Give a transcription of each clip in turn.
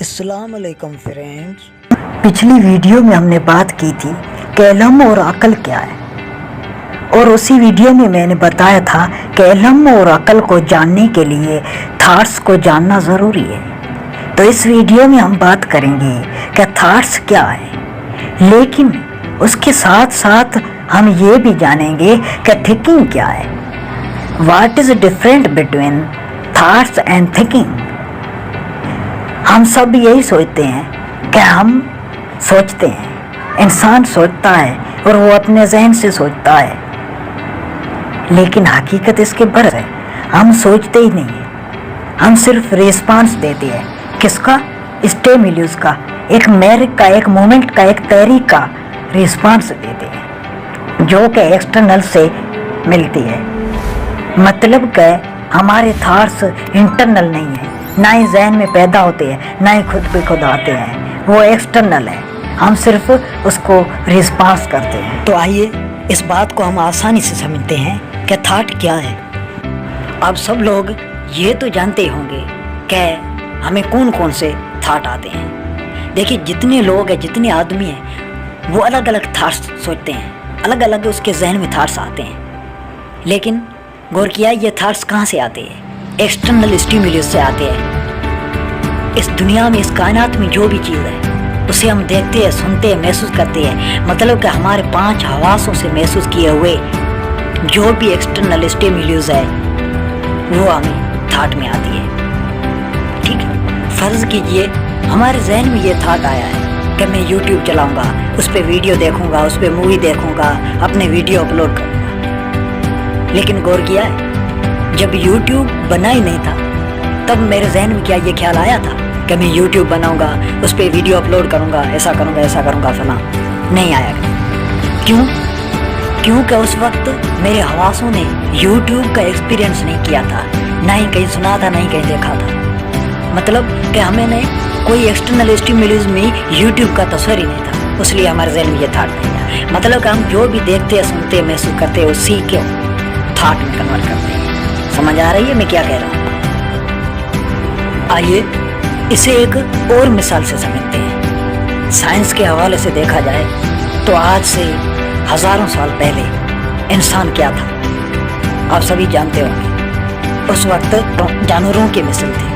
अस्सलाम वालेकुम फ्रेंड्स। पिछली वीडियो में हमने बात की थी कि इल्म और अक्ल क्या है, और उसी वीडियो में मैंने बताया था कि इल्म और अक्ल को जानने के लिए थॉट्स को जानना ज़रूरी है। तो इस वीडियो में हम बात करेंगे कि थॉट्स क्या है, लेकिन उसके साथ साथ हम ये भी जानेंगे कि थिंकिंग क्या है। What is different between thoughts and thinking. हम सब यही सोचते हैं कि हम सोचते हैं, इंसान सोचता है और वो अपने जहन से सोचता है, लेकिन हकीकत इसके बरस है। हम सोचते ही नहीं हैं, हम सिर्फ रिस्पांस देते हैं। किसका? स्टिमुलस का, एक मैरिक का, एक मोमेंट का, एक तहरीक का रिस्पांस देते हैं जो कि एक्सटर्नल से मिलती है। मतलब कि हमारे थॉट्स इंटरनल नहीं है, ना ही जहन में पैदा होते हैं, ना ही खुद पे खुद आते हैं, वो एक्सटर्नल है। हम सिर्फ उसको रिस्पांस करते हैं। तो आइए इस बात को हम आसानी से समझते हैं कि थॉट क्या है। अब सब लोग ये तो जानते होंगे कि हमें कौन कौन से थॉट आते हैं। देखिए, जितने लोग हैं, जितने आदमी हैं, वो अलग अलग थॉट्स सोचते हैं, अलग अलग उसके जहन में थॉट्स आते हैं। लेकिन गौर किया, ये थॉट्स कहाँ से आते हैं? एक्सटर्नल स्टिमुलस से आते हैं। इस दुनिया में, इस कायनात में जो भी चीज़ है उसे हम देखते हैं, सुनते हैं, महसूस करते हैं। मतलब कि हमारे 5 हवासों से महसूस किए हुए जो भी एक्सटर्नल स्टिमुलस है वो हमें थॉट में आती है। ठीक है, फर्ज कीजिए हमारे जहन में ये थॉट आया है कि मैं यूट्यूब चलाऊंगा, उस पर वीडियो देखूंगा, उस पर मूवी देखूंगा, अपने वीडियो अपलोड करूंगा। लेकिन गौर किया है, जब यूट्यूब बना ही नहीं था तब मेरे जहन में क्या ये ख्याल आया था कि मैं यूट्यूब बनाऊंगा, उस पर वीडियो अपलोड करूंगा, ऐसा करूंगा फला? नहीं आया। क्यों? क्योंकि उस वक्त मेरे हवासों ने यूट्यूब का एक्सपीरियंस नहीं किया था, ना ही कहीं सुना था, ना ही कहीं देखा था। मतलब कि हमें कोई एक्सटर्नल स्टिमुलस में यूट्यूब का तस्वीर ही नहीं था, इसलिए हमारे जहन में ये थॉट नहीं था। मतलब कि हम जो भी देखते हैं, सुनते हैं, महसूस करते हैं, उसी के थॉट में कन्वर्ट करते हैं। समझ आ रही है मैं क्या कह रहा हूँ? आइए इसे एक और मिसाल से समझते हैं। साइंस के हवाले से देखा जाए तो आज से हजारों साल पहले इंसान क्या था आप सभी जानते होंगे। उस वक्त तो जानवरों के मिसल थे,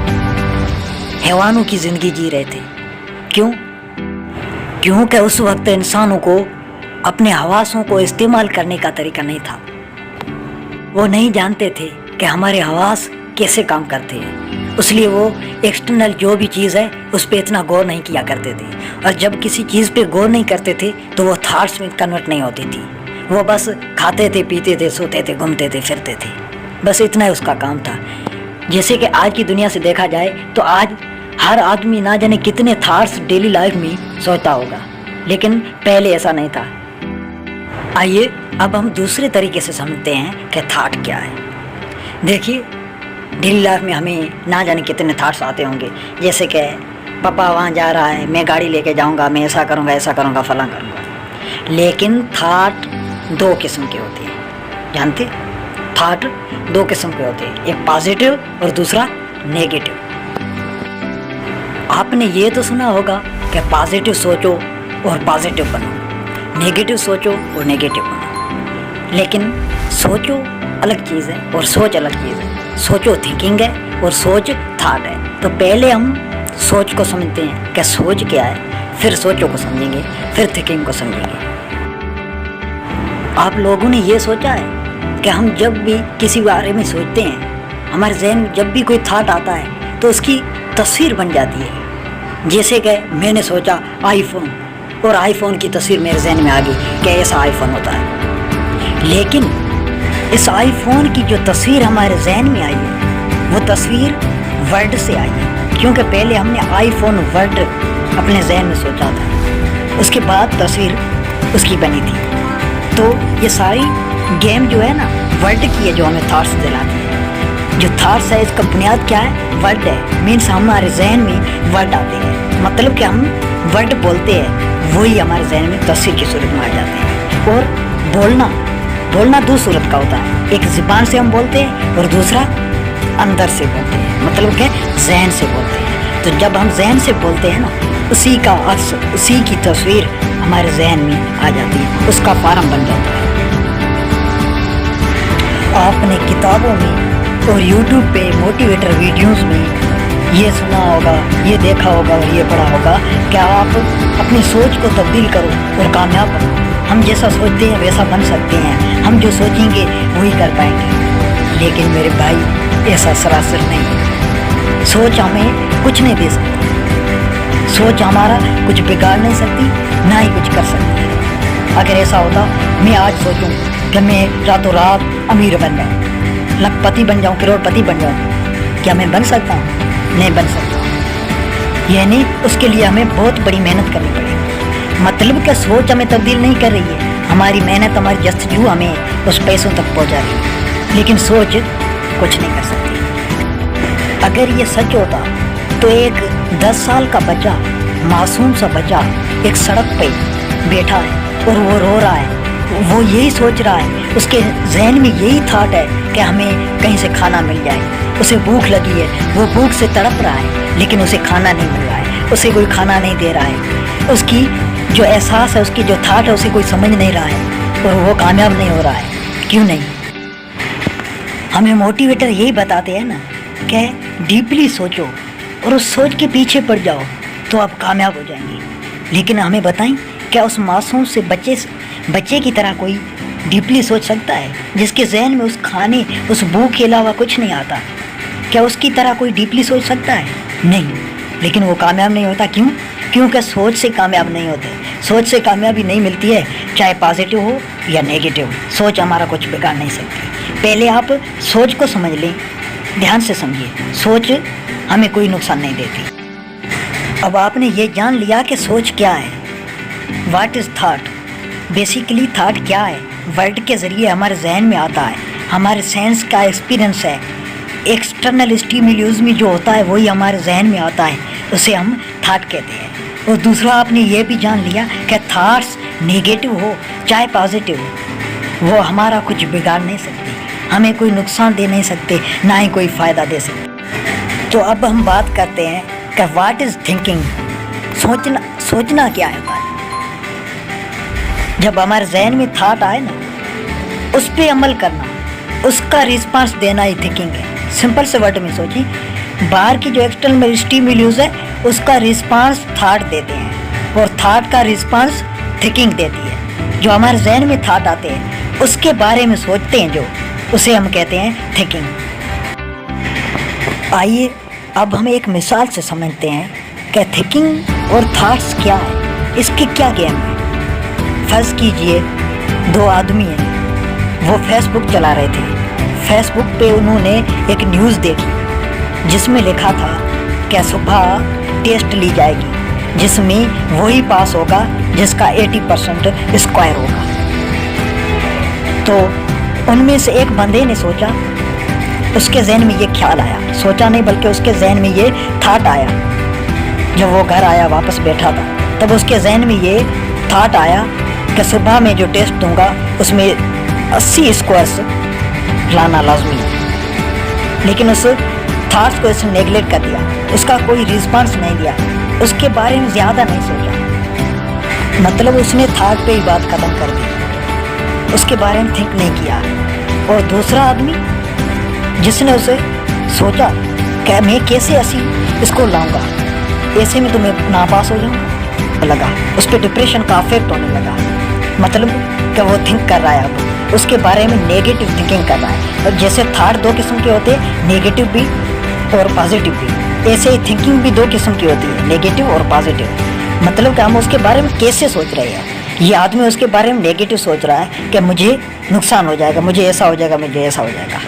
हैवानों की जिंदगी जी रहे थे। क्यों? क्योंकि उस वक्त इंसानों को अपने हवासों को इस्तेमाल करने का तरीका नहीं था। वो नहीं जानते थे कि हमारे हवास कैसे काम करते हैं, इसलिए वो एक्सटर्नल जो भी चीज़ है उस पर इतना गौर नहीं किया करते थे। और जब किसी चीज़ पे गौर नहीं करते थे तो वो थॉट्स में कन्वर्ट नहीं होती थी। वो बस खाते थे, पीते थे, सोते थे, घूमते थे, फिरते थे, बस इतना ही उसका काम था। जैसे कि आज की दुनिया से देखा जाए तो आज हर आदमी ना जाने कितने थॉट्स डेली लाइफ में सोचता होगा, लेकिन पहले ऐसा नहीं था। आइए अब हम दूसरे तरीके से समझते हैं कि थॉट क्या है। देखिए, डेली लाइफ में हमें ना जाने कितने थॉट्स आते होंगे, जैसे कि पापा वहाँ जा रहा है, मैं गाड़ी लेके जाऊँगा, मैं ऐसा करूँगा, फलां करूँगा। लेकिन थॉट 2 किस्म के होते हैं, जानते? थॉट 2 किस्म के होते हैं, एक पॉजिटिव और दूसरा नेगेटिव। आपने ये तो सुना होगा कि पॉजिटिव सोचो और पॉजिटिव बनो, नेगेटिव सोचो और नेगेटिव बनो। लेकिन सोचो अलग चीज़ है और सोच अलग चीज़ है। सोचो थिंकिंग है और सोच थॉट है। तो पहले हम सोच को समझते हैं कि सोच क्या है, फिर सोचो को समझेंगे, फिर थिंकिंग को समझेंगे। आप लोगों ने ये सोचा है कि हम जब भी किसी बारे में सोचते हैं, हमारे जहन में जब भी कोई थॉट आता है तो उसकी तस्वीर बन जाती है। जैसे कि मैंने सोचा आईफोन, और आईफोन की तस्वीर मेरे जहन में आ गई कि ऐसा आईफोन होता है। लेकिन इस आईफोन की जो तस्वीर हमारे जहन में आई है वो तस्वीर वर्ड से आई है, क्योंकि पहले हमने आईफोन वर्ड अपने जहन में सोचा था, उसके बाद तस्वीर उसकी बनी थी। तो ये सारी गेम जो है ना, वर्ड की है, जो हमें थॉट्स दिलाती है। जो थॉट्स है इसका बुनियाद क्या है? वर्ड है। मीन्स हमारे जहन में वर्ड आते हैं, मतलब कि हम वर्ड बोलते हैं, वही हमारे जहन में तस्वीर की सूरत में आ जाते हैं। और बोलना 2 सूरत का होता है, एक ज़ुबान से हम बोलते हैं और दूसरा अंदर से बोलते हैं, मतलब कि जहन से बोलते हैं। तो जब हम जहन से बोलते हैं ना, उसी का अक्स, उसी की तस्वीर हमारे जहन में आ जाती है, उसका फार्म बन जाता है। आपने किताबों में और यूट्यूब पे मोटिवेटर वीडियोस में ये सुना होगा, ये देखा होगा और ये पढ़ा होगा कि आप अपनी सोच को तब्दील करो और कामयाब बनो। हम जैसा सोचते हैं वैसा बन सकते हैं, हम जो सोचेंगे वही कर पाएंगे। लेकिन मेरे भाई, ऐसा सरासर नहीं है। सोच हमें कुछ नहीं दे सकती, सोच हमारा कुछ बिगाड़ नहीं सकती, ना ही कुछ कर सकती है। अगर ऐसा होता, मैं आज सोचूं कि मैं रातों रात अमीर बन जाऊं, लखपति बन जाऊं, करोड़पति बन जाऊं, क्या मैं बन सकता हूं? नहीं बन सकता। यानी उसके लिए हमें बहुत बड़ी मेहनत करनी पड़ेगी। मतलब कि सोच हमें तब्दील नहीं कर रही है, हमारी मेहनत, हमारी जस्तजू हमें उस पैसों तक पहुंचा रही है, लेकिन सोच कुछ नहीं कर सकती। अगर ये सच होता तो एक 10 साल का बच्चा, मासूम सा बच्चा एक सड़क पे बैठा है और वो रो रहा है, वो यही सोच रहा है, उसके जहन में यही थॉट है कि हमें कहीं से खाना मिल जाए। उसे भूख लगी है, वो भूख से तड़प रहा है, लेकिन उसे खाना नहीं मिल रहा है, उसे कोई खाना नहीं दे रहा है। उसकी जो एहसास है, उसकी जो थॉट है, उसे कोई समझ नहीं रहा है और वो कामयाब नहीं हो रहा है। क्यों नहीं? हमें मोटिवेटर यही बताते हैं ना कि डीपली सोचो और उस सोच के पीछे पड़ जाओ तो आप कामयाब हो जाएंगे। लेकिन हमें बताएं, क्या उस मासूम से बच्चे की तरह कोई डीपली सोच सकता है, जिसके जहन में उस खाने, उस भूख के अलावा कुछ नहीं आता? क्या उसकी तरह कोई डीपली सोच सकता है? नहीं। लेकिन वो कामयाब नहीं होता। क्यों? क्योंकि सोच से कामयाब नहीं होते। सोच से कामयाबी नहीं मिलती है, चाहे पॉजिटिव हो या नेगेटिव। सोच हमारा कुछ बिगाड़ नहीं सकती। पहले आप सोच को समझ लें, ध्यान से समझिए। सोच हमें कोई नुकसान नहीं देती। अब आपने ये जान लिया कि सोच क्या है, what is thought. Basically thought क्या है? वर्ड के ज़रिए हमारे जहन में आता है, हमारे सेंस का एक्सपीरियंस है। एक्सटर्नल स्टिमुलस में जो होता है वही हमारे जहन में आता है, उसे हम थाट कहते हैं। और दूसरा, आपने ये भी जान लिया कि थाट्स नेगेटिव हो चाहे पॉजिटिव हो, वो हमारा कुछ बिगाड़ नहीं सकते, हमें कोई नुकसान दे नहीं सकते, ना ही कोई फ़ायदा दे सकते। तो अब हम बात करते हैं कि व्हाट इज़ थिंकिंग। सोचना क्या है? जब हमारे जहन में थाट आए ना, उस पर अमल करना, उसका रिस्पांस देना ही थिंकिंग है। सिंपल से वर्ड में सोचिए, बाहर की जो एक्सटर्नल स्टिमुलस है उसका रिस्पांस थाट देते हैं और थाट का रिस्पांस थिंकिंग देती है। जो हमारे जहन में थाट आते हैं उसके बारे में सोचते हैं, जो उसे हम कहते हैं थिंकिंग। आइए अब हम एक मिसाल से समझते हैं कि थिंकिंग और थाट्स क्या है, इसके क्या गेम है। फर्ज कीजिए 2 आदमी हैं, वो फेसबुक चला रहे थे। फेसबुक पे उन्होंने एक न्यूज़ देखी जिसमें लिखा था कि सुबह टेस्ट ली जाएगी, जिसमें वही पास होगा जिसका 80% स्क्वायर होगा। तो उनमें से एक बंदे ने सोचा, उसके जहन में ये ख्याल आया, सोचा नहीं बल्कि उसके जहन में ये थाट आया। जब वो घर आया, वापस बैठा था, तब उसके जहन में ये थाट आया कि सुबह में जो टेस्ट दूंगा उसमें 80 स्क्वायर्स लाना लाजमी है। लेकिन उस थाट्स को इसने नेगलेक्ट कर दिया, उसका कोई रिस्पांस नहीं दिया, उसके बारे में ज़्यादा नहीं सोचा। मतलब उसने थाट पे ही बात ख़त्म कर दी, उसके बारे में थिंक नहीं किया। और दूसरा आदमी जिसने उसे सोचा कि मैं कैसे 80 इसको लाऊंगा, ऐसे में तो मैं नापास हो जाऊंगा, लगा उस पर डिप्रेशन का अफेक्ट होने लगा। मतलब कि वो थिंक कर रहा है, अब उसके बारे में नेगेटिव थिंकिंग कर रहा है। और जैसे थाट 2 किस्म के होते हैं, नेगेटिव भी और पॉजिटिव भी, ऐसे ही थिंकिंग भी 2 किस्म की होती है, नेगेटिव और पॉजिटिव। मतलब कि हम उसके बारे में कैसे सोच रहे हैं। ये आदमी उसके बारे में नेगेटिव सोच रहा है कि मुझे नुकसान हो जाएगा, मुझे ऐसा हो जाएगा, मुझे ऐसा हो जाएगा।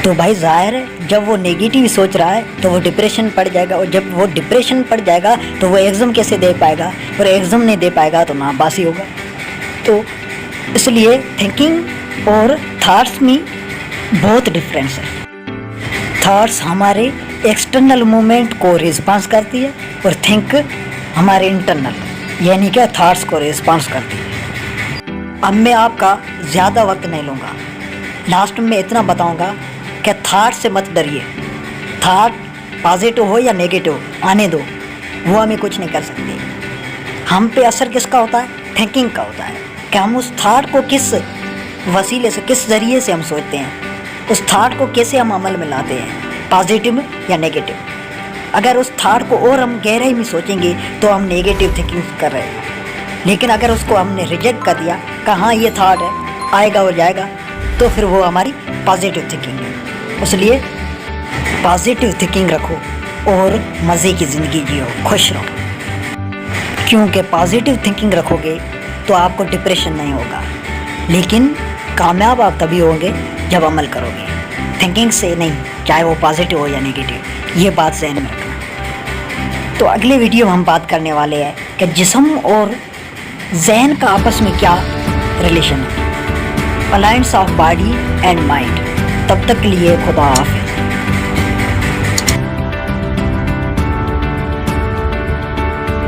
तो भाई जाहिर है जब वो नेगेटिव सोच रहा है तो वो डिप्रेशन पड़ जाएगा, और जब वो डिप्रेशन पड़ जाएगा तो वो एग्ज़ाम कैसे दे पाएगा, और एग्ज़ाम नहीं दे पाएगा तो नापास ही होगा। तो इसलिए थिंकिंग और थाट्स में बहुत डिफरेंस है। थाट्स हमारे एक्सटर्नल मूवमेंट को रिस्पांस करती है और थिंक हमारे इंटरनल यानी कि थाट्स को रिस्पांस करती है। अब मैं आपका ज़्यादा वक्त नहीं लूँगा, लास्ट में इतना बताऊँगा कि थाट से मत डरिए। थाट पॉजिटिव हो या नेगेटिव आने दो, वो हमें कुछ नहीं कर सकते। हम पे असर किसका होता है? थिंकिंग का होता है कि हम उस थॉट को किस वसीले से, किस ज़रिए से हम सोचते हैं, उस थॉट को कैसे हम अमल में लाते हैं, पॉजिटिव या नेगेटिव। अगर उस थॉट को और हम गहराई में सोचेंगे तो हम नेगेटिव थिंकिंग कर रहे हैं, लेकिन अगर उसको हमने रिजेक्ट कर दिया कि हाँ ये थॉट है, आएगा और जाएगा, तो फिर वो हमारी पॉजिटिव थिंकिंग है। इसलिए पॉजिटिव थिंकिंग रखो और मज़े की ज़िंदगी जियो, खुश रहो, क्योंकि पॉजिटिव थिंकिंग रखोगे तो आपको डिप्रेशन नहीं होगा। लेकिन कामयाब आप तभी होंगे जब अमल करोगे, थिंकिंग से नहीं, चाहे वो पॉजिटिव हो या नेगेटिव। ये बात ज़हन में रखना। तो अगले वीडियो में हम बात करने वाले हैं कि जिस्म और जहन का आपस में क्या रिलेशन है, alliance of body and mind. तब तक के लिए खुदा हाफिज़।